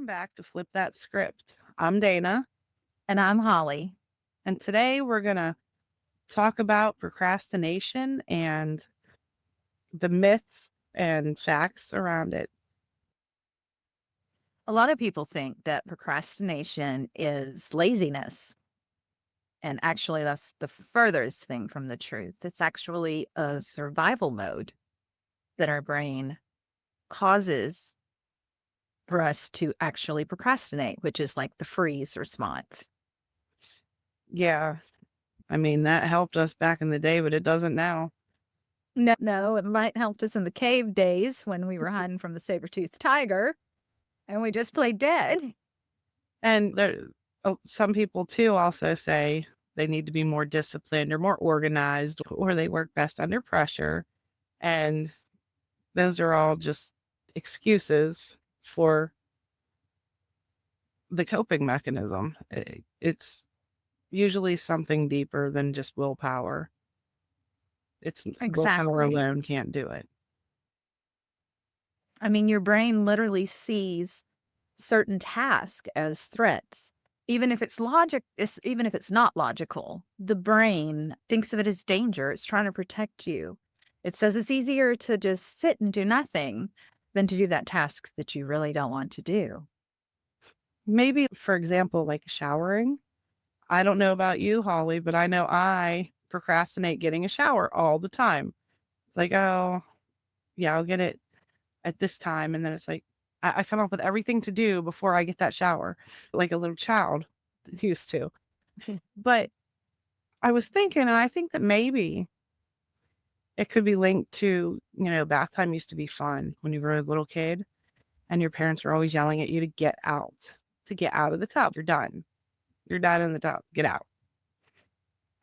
Welcome back to Flip That Script. I'm Dana, And I'm Holly. and today we're going to talk about procrastination and the myths and facts around it. A lot of people think that procrastination is laziness. And actually, that's the furthest thing from the truth. It's actually a survival mode that our brain causes for us to actually procrastinate, which is like the freeze response. Yeah, I mean, that helped us back in the day, but it doesn't now. No, it might help us in the cave days when we were hiding from the saber-toothed tiger and we just played dead. And some people too also say they need to be more disciplined or more organized, or they work best under pressure. And those are all just excuses for the coping mechanism. It's usually something deeper than just willpower. It's willpower Exactly. alone can't do it. I mean, your brain literally sees certain tasks as threats. Even if even if it's not logical, the brain thinks of it as danger. It's trying to protect you. It says it's easier to just sit and do nothing than to do that task that you really don't want to do. Maybe, for example, like showering. I don't know about you, Holly, but I know I procrastinate getting a shower all the time. Like, oh, yeah, I'll get it at this time. And then it's like, I come up with everything to do before I get that shower, like a little child used to. But I was thinking, and I think that maybe it could be linked to, bath time used to be fun when you were a little kid and your parents were always yelling at you to get out of the tub. You're done. You're done in the tub. Get out.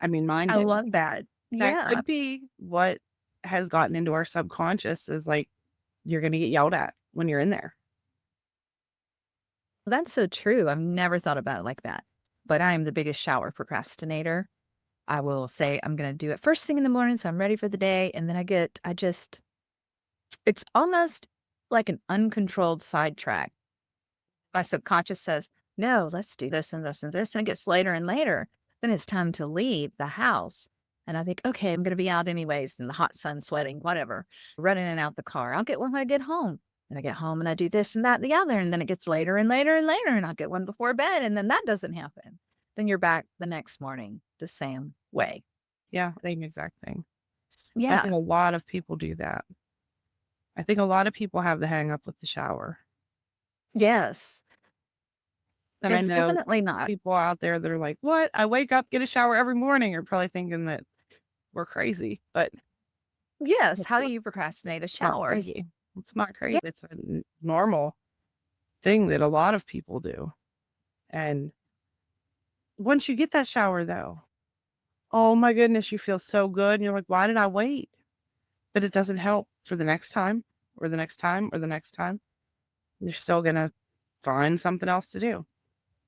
I mean, mine I did. love that. That Yeah, could be what has gotten into our subconscious is like, you're going to get yelled at when you're in there. that's so true. I've never thought about it like that. But I am the biggest shower procrastinator. I will say I'm going to do it first thing in the morning so I'm ready for the day. And then it's almost like an uncontrolled sidetrack. My subconscious says, no, let's do this and this and this. And it gets later and later. Then it's time to leave the house. And I think, okay, I'm going to be out anyways in the hot sun, sweating, whatever, running in and out the car. I'll get one when I get home. Then I get home and I do this and that, and the other. And then it gets later and later and later. And I'll get one before bed. And then that doesn't happen. Then you're back the next morning the same way. Yeah, same exact thing. I Yeah. think a lot of people do that. I think a lot of people have the hang up with the shower. Yes. And I It's know definitely not. people out there that are like, what? I wake up, get a shower every morning, are probably thinking that we're crazy, but Yes. it's How do you procrastinate a not shower? crazy. It's not crazy. Yeah. It's a normal thing that a lot of people do. And once you get that shower, though, oh my goodness, you feel so good. And you're like, why did I wait? But it doesn't help for the next time or the next time or the next time. You're still going to find something else to do.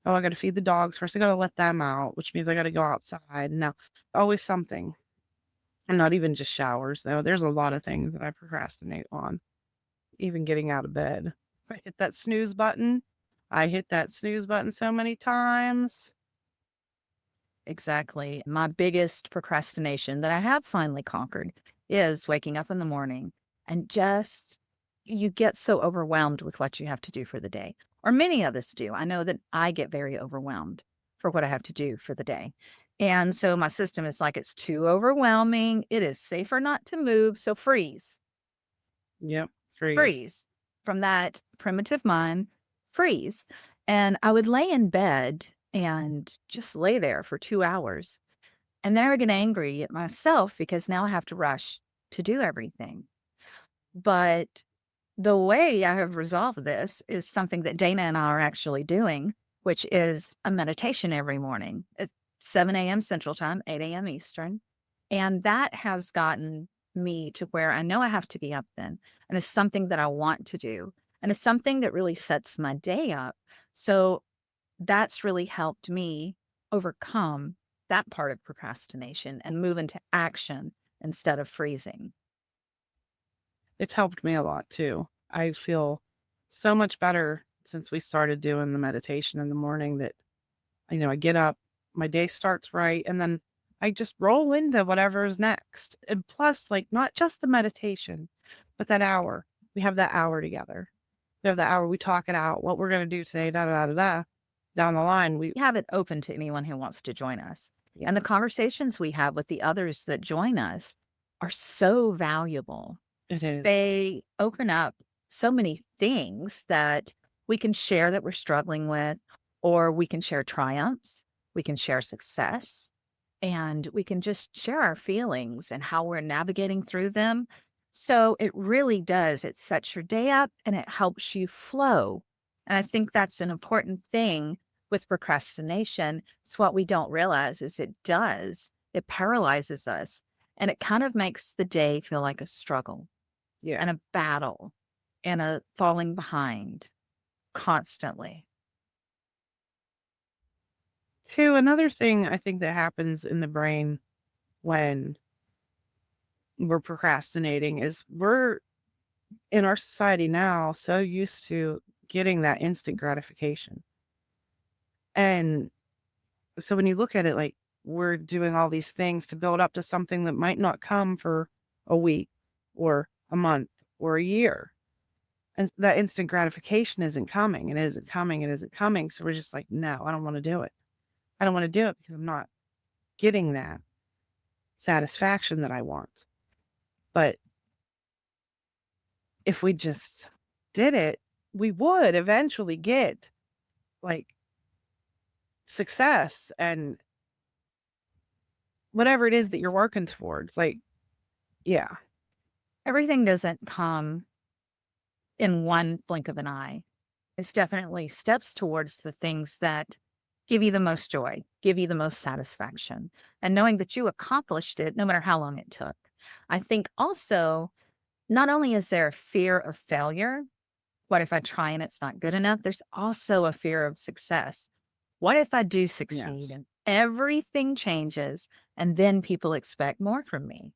Oh, I got to feed the dogs first. I got to let them out, which means I got to go outside. Now, always something. And not even just showers, though. There's a lot of things that I procrastinate on. Even getting out of bed. I hit that snooze button. I hit that snooze button so many times. Exactly. My biggest procrastination that I have finally conquered is waking up in the morning and just you get so overwhelmed with what you have to do for the day. Or many of us do. I know that I get very overwhelmed for what I have to do for the day. And so my system is like, it's too overwhelming. It is safer not to move. So freeze, Yep. Freeze. freeze from that primitive mind, freeze. And I would lay in bed and just lay there for 2 hours. And then I would get angry at myself because now I have to rush to do everything. But the way I have resolved this is something that Dana and I are actually doing, which is a meditation every morning. It's 7 a.m. Central Time, 8 a.m. Eastern. And that has gotten me to where I know I have to be up then. And it's something that I want to do. And it's something that really sets my day up. So that's really helped me overcome that part of procrastination and move into action instead of freezing. It's helped me a lot too. I feel so much better since we started doing the meditation in the morning that, I get up, my day starts right, and then I just roll into whatever's next. And plus, like, not just the meditation, but that hour. We have that hour together. We have that hour, we talk it out, what we're going to do today, da da da da da. Down the line, we, We have it open to anyone who wants to join us. yeah, And the conversations we have with the others that join us are so valuable. it is. They open up so many things that we can share that we're struggling with, or we can share triumphs, we can share success, and we can just share our feelings and how we're navigating through them. So it really does. It sets your day up and it helps you flow. And I think that's an important thing with procrastination. It's what we don't realize is it does. It paralyzes us and it kind of makes the day feel like a struggle Yeah. and a battle and a falling behind constantly. Two, another thing I think that happens in the brain when we're procrastinating is we're in our society now so used to getting that instant gratification. And so when you look at it, like, we're doing all these things to build up to something that might not come for a week or a month or a year. And that instant gratification isn't coming. It isn't coming. It isn't coming. So we're just like, no, I don't want to do it. I don't want to do it because I'm not getting that satisfaction that I want. But if we just did it, we would eventually get like success and whatever it is that you're working towards. Like, yeah. Everything doesn't come in one blink of an eye. It's definitely steps towards the things that give you the most joy, give you the most satisfaction, and knowing that you accomplished it no matter how long it took. I think also, not only is there a fear of failure, what if I try and it's not good enough? There's also a fear of success. What if I do succeed Yes. and everything changes and then people expect more from me?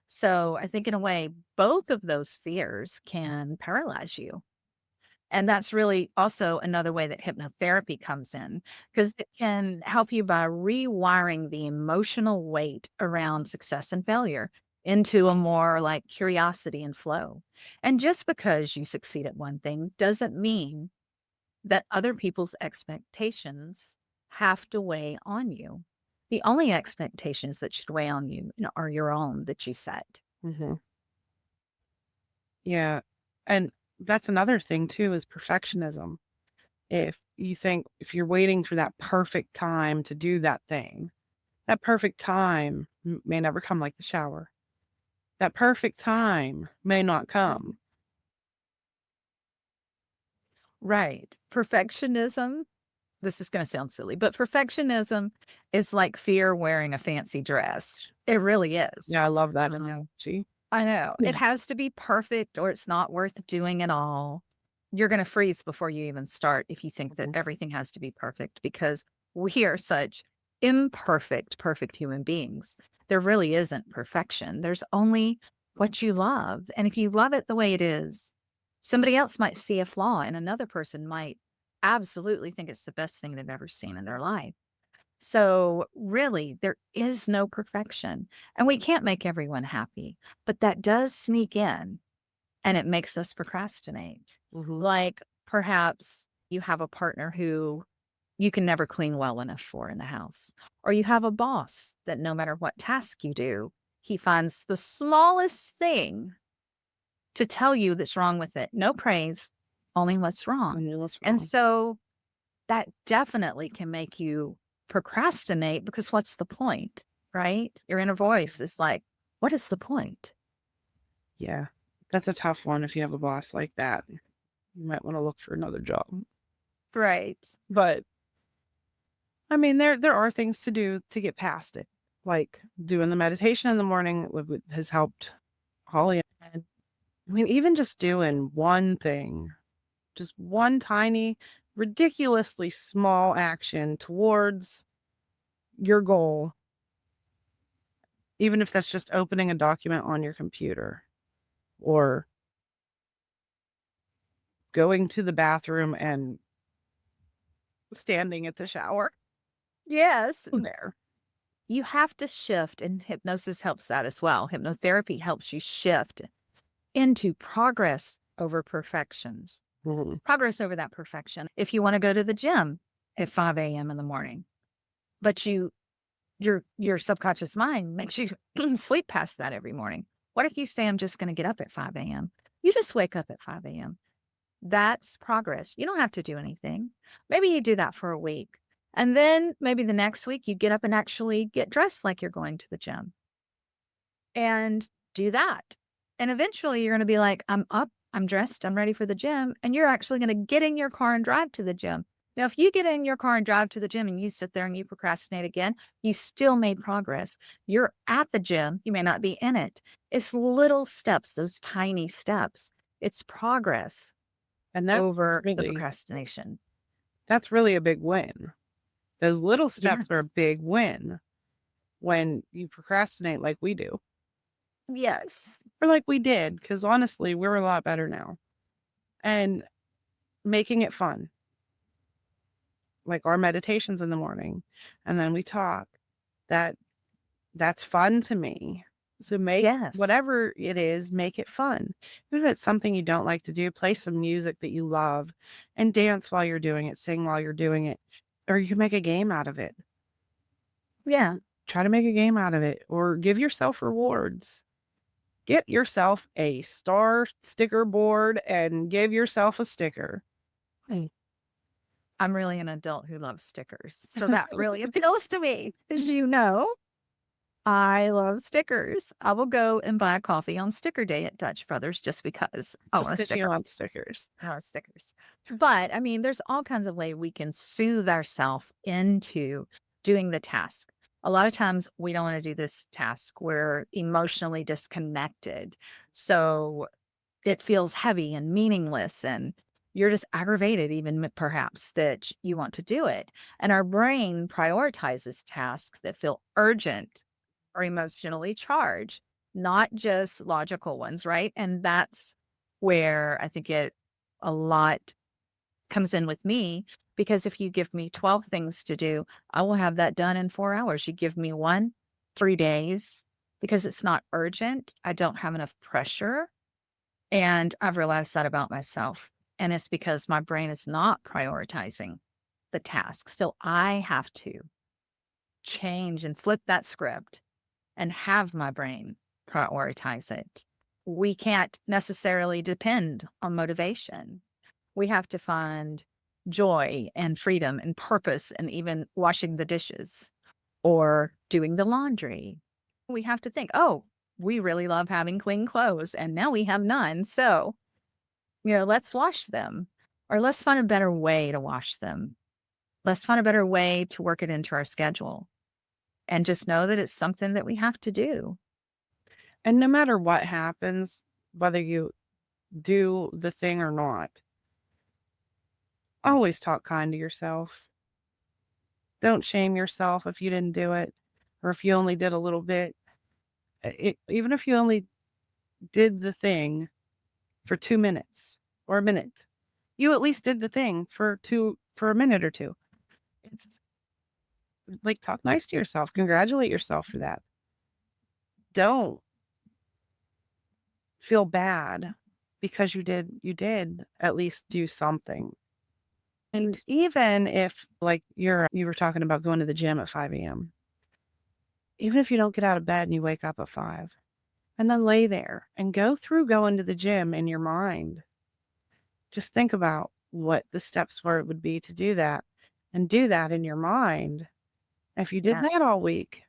So I think in a way, both of those fears can paralyze you. And that's really also another way that hypnotherapy comes in because it can help you by rewiring the emotional weight around success and failure into a more like curiosity and flow. And just because you succeed at one thing doesn't mean that other people's expectations have to weigh on you. The only expectations that should weigh on you are your own that you set. Hmm. Yeah. And that's another thing too is perfectionism. If you're waiting for that perfect time to do that thing, that perfect time may never come, like the shower. That perfect time may not come. Right. Perfectionism, this is going to sound silly, but perfectionism is like fear wearing a fancy dress. It really is. Yeah, I love that Um, analogy. I know. It has to be perfect or it's not worth doing at all. You're going to freeze before you even start if you think that Mhm. everything has to be perfect because we are such perfect human beings. There really isn't perfection. There's only what you love. And if you love it the way it is, somebody else might see a flaw and another person might absolutely think it's the best thing they've ever seen in their life. So, really, there is no perfection, and we can't make everyone happy, but that does sneak in and it makes us procrastinate. Mhm. Like, perhaps you have a partner who you can never clean well enough for in the house, or you have a boss that no matter what task you do, he finds the smallest thing to tell you that's wrong with it. No praise, only what's I wrong. knew what's And wrong. so that definitely can make you procrastinate because what's the point, right? Your inner voice is like, what is the point? Yeah. That's a tough one if you have a boss like that. You might want to look for another job. Right. But I mean, there are things to do to get past it. Like doing the meditation in the morning has helped Holly. And I mean, even just doing one thing, just one tiny, ridiculously small action towards your goal, even if that's just opening a document on your computer or going to the bathroom and standing at the shower. Yes. There. You have to shift, and hypnosis helps that as well. Hypnotherapy helps you shift into progress over perfection. Mhm. Progress over that perfection. If you want to go to the gym at 5 a.m. in the morning, but your subconscious mind makes you sleep past that every morning. What if you say, I'm just going to get up at 5 a.m.? You just wake up at 5 a.m. That's progress. You don't have to do anything. Maybe you do that for a week. And then maybe the next week you get up and actually get dressed like you're going to the gym and do that. And eventually you're going to be like, I'm up, I'm dressed, I'm ready for the gym. And you're actually going to get in your car and drive to the gym. Now, if you get in your car and drive to the gym and you sit there and you procrastinate again, you still made progress. You're at the gym. You may not be in it. It's little steps, those tiny steps. It's progress And that's over the really procrastination. that's really a big win. Those little steps are a Yes. big win when you procrastinate like we do, Yes. or like we did, because honestly, we're a lot better now. And making it fun, like our meditations in the morning, and then we talk. That that's fun to me. So make Yes. whatever it is, make it fun. Even if it's something you don't like to do, play some music that you love and dance while you're doing it, sing while you're doing it, or you can make a game out of it. Yeah. Try to make a game out of it or give yourself rewards. Get yourself a star sticker board and give yourself a sticker. I'm really an adult who loves stickers. So that really appeals to me. As you know, I love stickers. I will go and buy a coffee on sticker day at Dutch Brothers just because I Just want a because you sticker. want stickers. I want stickers. But I mean, there's all kinds of ways we can soothe ourselves into doing the task. A lot of times we don't want to do this task. We're emotionally disconnected. So it feels heavy and meaningless, and you're just aggravated even perhaps that you want to do it. And our brain prioritizes tasks that feel urgent or emotionally charged, not just logical ones, right? And that's where I think it a lot comes in with me, because if you give me 12 things to do, I will have that done in 4 hours. You give me one, 3 days, because it's not urgent. I don't have enough pressure, and I've realized that about myself. And it's because my brain is not prioritizing the task. So I have to change and flip that script and have my brain prioritize it. We can't necessarily depend on motivation. We have to find joy and freedom and purpose and even washing the dishes or doing the laundry. We have to think, oh, we really love having clean clothes and now we have none. So, let's wash them, or let's find a better way to wash them. Let's find a better way to work it into our schedule and just know that it's something that we have to do. And no matter what happens, whether you do the thing or not, always talk kind to yourself. Don't shame yourself if you didn't do it or if you only did a little bit. Even if you only did the thing for 2 minutes or a minute, you at least did the thing for a minute or two. It's like, talk nice to yourself, congratulate yourself for that. Don't feel bad because you did at least do something. And even if, like, you were talking about going to the gym at 5 a.m., even if you don't get out of bed and you wake up at 5 and then lay there and go through going to the gym in your mind, just think about what the steps were it would be to do that and do that in your mind. If you did that Yes. all week,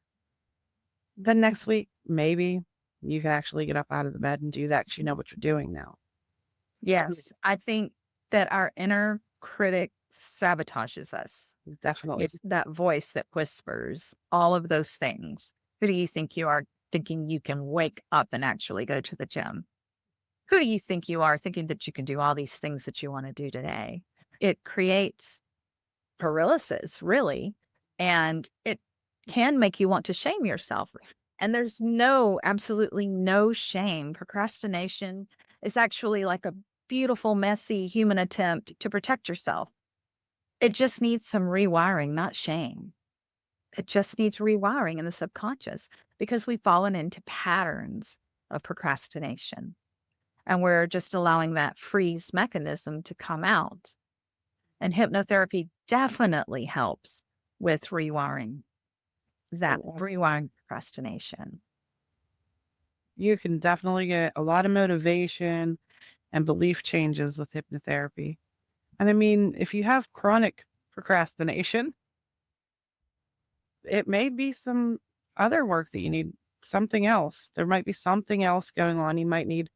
then next week, maybe you can actually get up out of the bed and do that because you know what you're doing now. Yes. I think that our inner critic sabotages us. Definitely. It's that voice that whispers all of those things. Who do you think you are, thinking you can wake up and actually go to the gym? Who do you think you are, thinking that you can do all these things that you want to do today? It creates paralysis, really. And it can make you want to shame yourself. And there's absolutely no shame. Procrastination is actually like a beautiful, messy human attempt to protect yourself. It just needs some rewiring, not shame. It just needs rewiring in the subconscious because we've fallen into patterns of procrastination and we're just allowing that freeze mechanism to come out. And hypnotherapy definitely helps with Cool. rewiring procrastination. You can definitely get a lot of motivation and belief changes with hypnotherapy. And I mean, if you have chronic procrastination, it may be some other work that you need, something else. There might be something else going on. You might need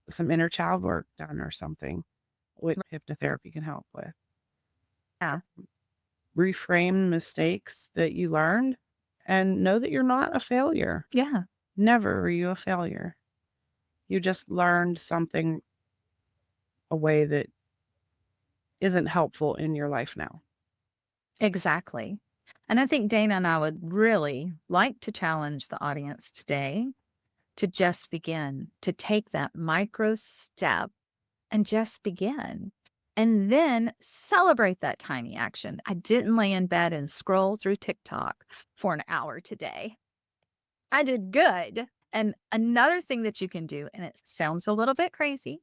some inner child work done or something, which hypnotherapy can help with. Yeah. Reframe mistakes that you learned and know that you're not a failure. Yeah. Never were you a failure. You just learned something, a way that isn't helpful in your life now. Exactly. And I think Dana and I would really like to challenge the audience today to just begin, to take that micro step and just begin. And then celebrate that tiny action. I didn't lay in bed and scroll through TikTok for an hour today. I did good. And another thing that you can do, and it sounds a little bit crazy,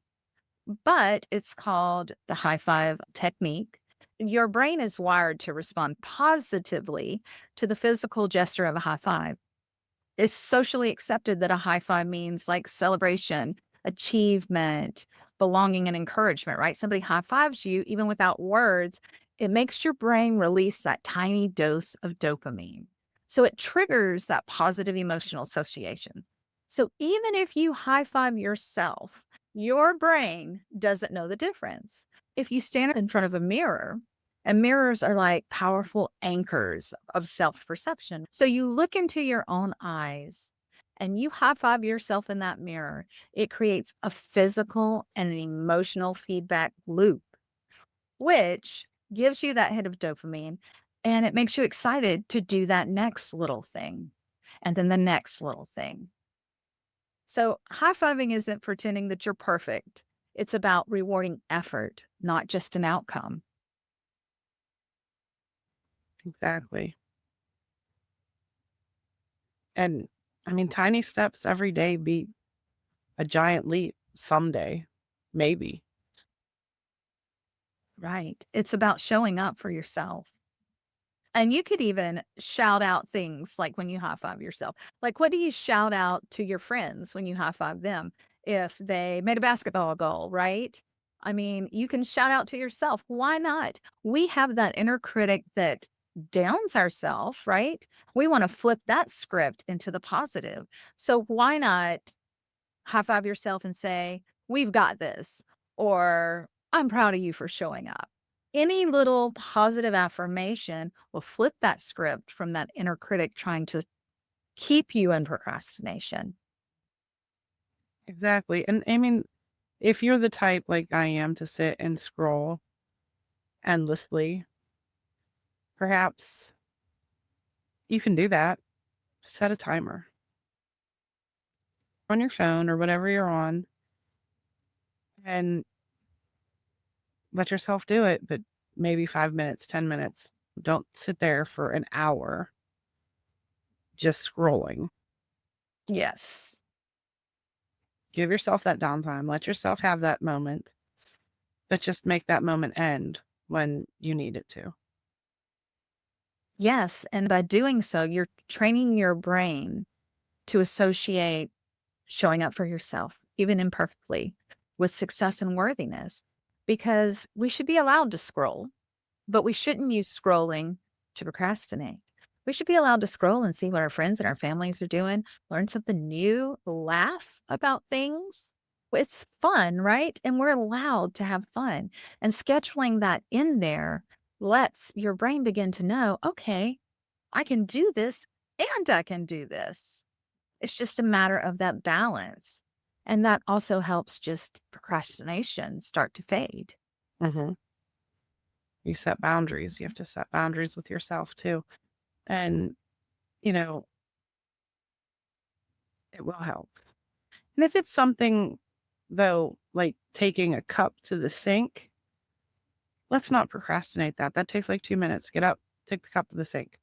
but it's called the high five technique. Your brain is wired to respond positively to the physical gesture of a high five. It's socially accepted that a high five means like celebration, achievement, belonging, and encouragement, right? Somebody high fives you, even without words, it makes your brain release that tiny dose of dopamine. So it triggers that positive emotional association. So even if you high five yourself, your brain doesn't know the difference. If you stand in front of a mirror, and mirrors are like powerful anchors of self perception. So you look into your own eyes and you high five yourself in that mirror. It creates a physical and an emotional feedback loop, which gives you that hit of dopamine and it makes you excited to do that next little thing and then the next little thing. So high fiving isn't pretending that you're perfect, it's about rewarding effort, not just an outcome. Exactly. And I mean, tiny steps every day beat a giant leap someday, maybe. Right. It's about showing up for yourself. And you could even shout out things like when you high five yourself. Like, what do you shout out to your friends when you high five them? If they made a basketball goal, right? I mean, you can shout out to yourself. Why not? We have that inner critic that downs ourselves, right? We want to flip that script into the positive. So why not high five yourself and say, "We've got this," or "I'm proud of you for showing up." Any little positive affirmation will flip that script from that inner critic trying to keep you in procrastination. Exactly. And I mean, if you're the type like I am to sit and scroll endlessly, perhaps you can do that. Set a timer on your phone or whatever you're on and let yourself do it, but maybe 5 minutes, 10 minutes. Don't sit there for an hour just scrolling. Yes. Give yourself that downtime. Let yourself have that moment, but just make that moment end when you need it to. Yes. And by doing so, you're training your brain to associate showing up for yourself, even imperfectly, with success and worthiness, because we should be allowed to scroll. But we shouldn't use scrolling to procrastinate. We should be allowed to scroll and see what our friends and our families are doing, learn something new, laugh about things. It's fun, right? And we're allowed to have fun. And scheduling that in there lets your brain begin to know, okay, I can do this and I can do this. It's just a matter of that balance. And that also helps just procrastination start to fade. Hmm. You set boundaries. You have to set boundaries with yourself too. And, you know, it will help. And if it's something, though, like taking a cup to the sink, Let's not procrastinate that. That takes like 2 minutes. Get up, take the cup to the sink.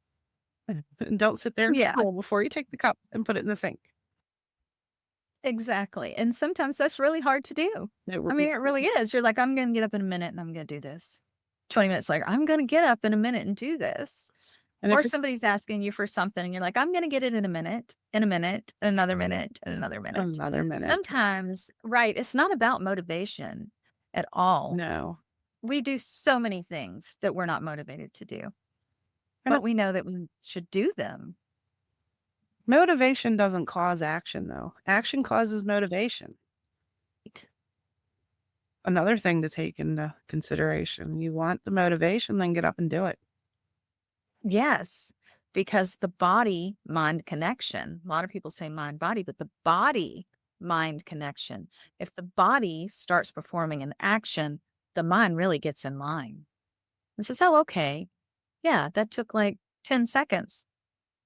And don't sit there and Yeah, scroll before you take the cup and put it in the sink. exactly. And sometimes that's really hard to do. It I really mean, it really is. You're like, I'm going to get up in a minute and I'm going to do this. 20 minutes later, I'm going to get up in a minute and do this. and Or if it's somebody's asking you for something and you're like, I'm going to get it in a minute, another minute, and another minute. another minute. Sometimes, right, it's not about motivation at all. No. We do so many things that we're not motivated to do, And but we know that we should do them. motivation doesn't cause action, though. Action causes motivation. Another thing to take into consideration. You want the motivation, then get up and do it. Yes, because the body mind connection, a lot of people say mind body, but the body mind connection. If the body starts performing an action, the mind really gets in line and says, oh, okay. Yeah, that took like 10 seconds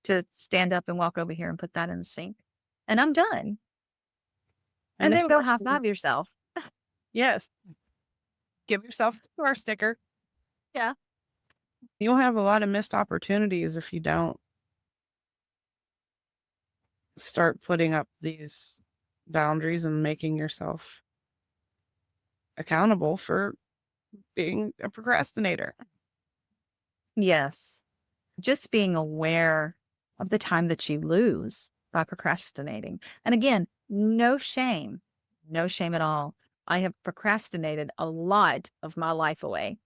to stand up and walk over here and put that in the sink. And I'm done. And And if then go high five yourself. yes, give yourself the star sticker. Yeah. You'll have a lot of missed opportunities if you don't start putting up these boundaries and making yourself accountable for being a procrastinator. Yes. Just being aware of the time that you lose by procrastinating. And again, no shame at all. I have procrastinated a lot of my life away.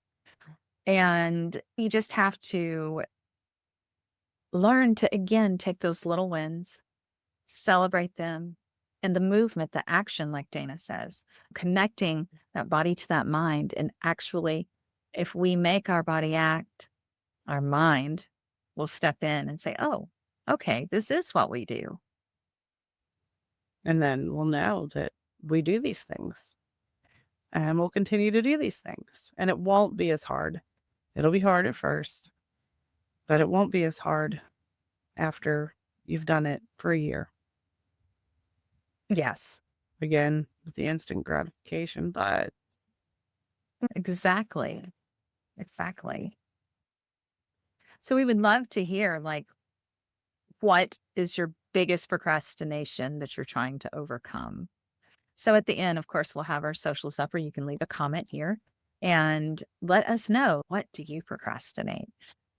And you just have to learn to, again, take those little wins, celebrate them, and the movement, the action, like Dana says, connecting that body to that mind. And actually, if we make our body act, our mind will step in and say, oh, okay, this is what we do. And then we'll know that we do these things and we'll continue to do these things. And it won't be as hard. It'll be hard at first, but it won't be as hard after you've done it for a year. Yes, Again, with the instant gratification, but exactly. Exactly. So we would love to hear, like, what is your biggest procrastination that you're trying to overcome? So at the end, of course, we'll have our socials up, or you can leave a comment here and let us know, what do you procrastinate?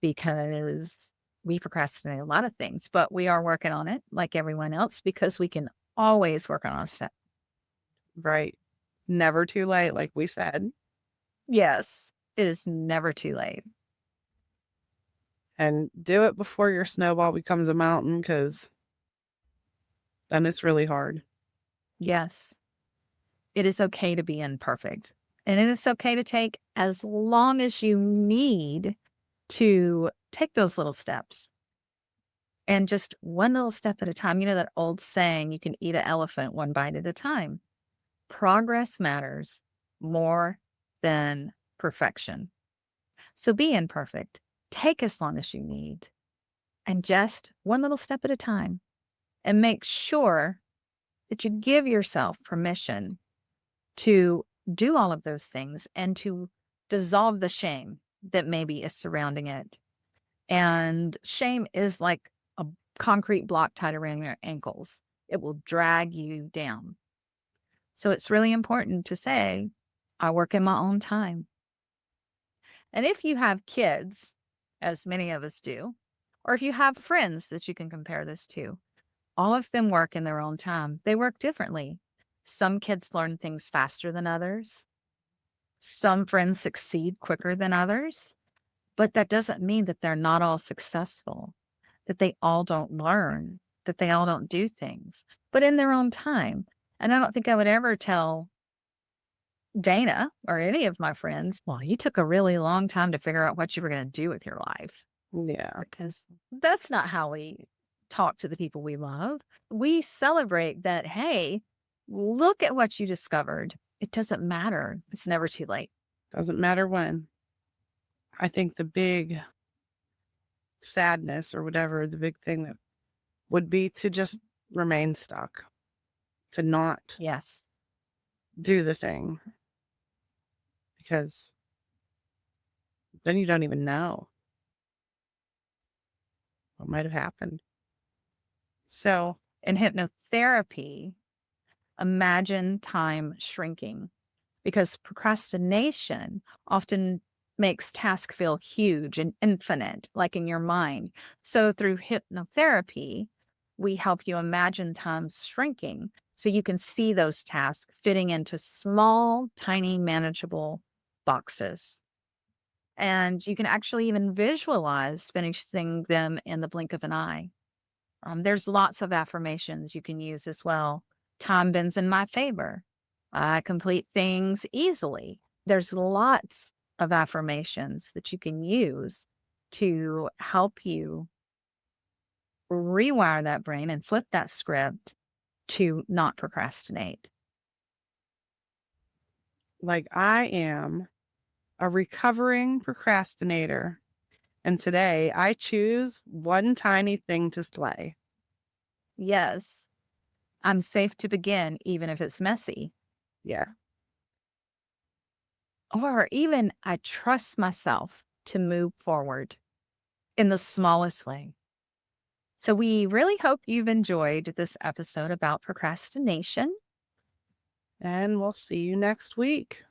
Because we procrastinate a lot of things, but we are working on it like everyone else, because we can always work on ourselves. right. Never too late, like we said. Yes, it is never too late. And do it before your snowball becomes a mountain, because then it's really hard. Yes, it is okay to be imperfect. And it is okay to take as long as you need to take those little steps. And just one little step at a time. You know that old saying, you can eat an elephant one bite at a time. Progress matters more than perfection. So be imperfect. Take as long as you need, and just one little step at a time. And make sure that you give yourself permission to do all of those things and to dissolve the shame that maybe is surrounding it. And shame is like a concrete block tied around your ankles. It will drag you down. So it's really important to say, I work in my own time. And if you have kids, as many of us do, or if you have friends that you can compare this to, all of them work in their own time. They work differently. Some kids learn things faster than others. Some friends succeed quicker than others. But that doesn't mean that they're not all successful, that they all don't learn, that they all don't do things, but in their own time. And I don't think I would ever tell Dana or any of my friends, well, you took a really long time to figure out what you were going to do with your life. Yeah. Because that's not how we talk to the people we love. We celebrate that, hey, look at what you discovered. It doesn't matter. It's never too late. Doesn't matter when. I think the big sadness or whatever, the big thing that would be to just remain stuck, to not Yes. do the thing. Because Then you don't even know what might have happened. So, In hypnotherapy, imagine time shrinking because procrastination often makes tasks feel huge and infinite, like in your mind. So, through hypnotherapy, we help you imagine time shrinking so you can see those tasks fitting into small, tiny, manageable boxes. And you can actually even visualize finishing them in the blink of an eye. There's lots of affirmations you can use as well. Time bends in my favor. I complete things easily. There's lots of affirmations that you can use to help you rewire that brain and flip that script to not procrastinate. like, I am a recovering procrastinator. And today I choose one tiny thing to slay. Yes, I'm safe to begin, even if it's messy. Yeah. Or even I trust myself to move forward in the smallest way. So, we really hope you've enjoyed this episode about procrastination. And we'll see you next week.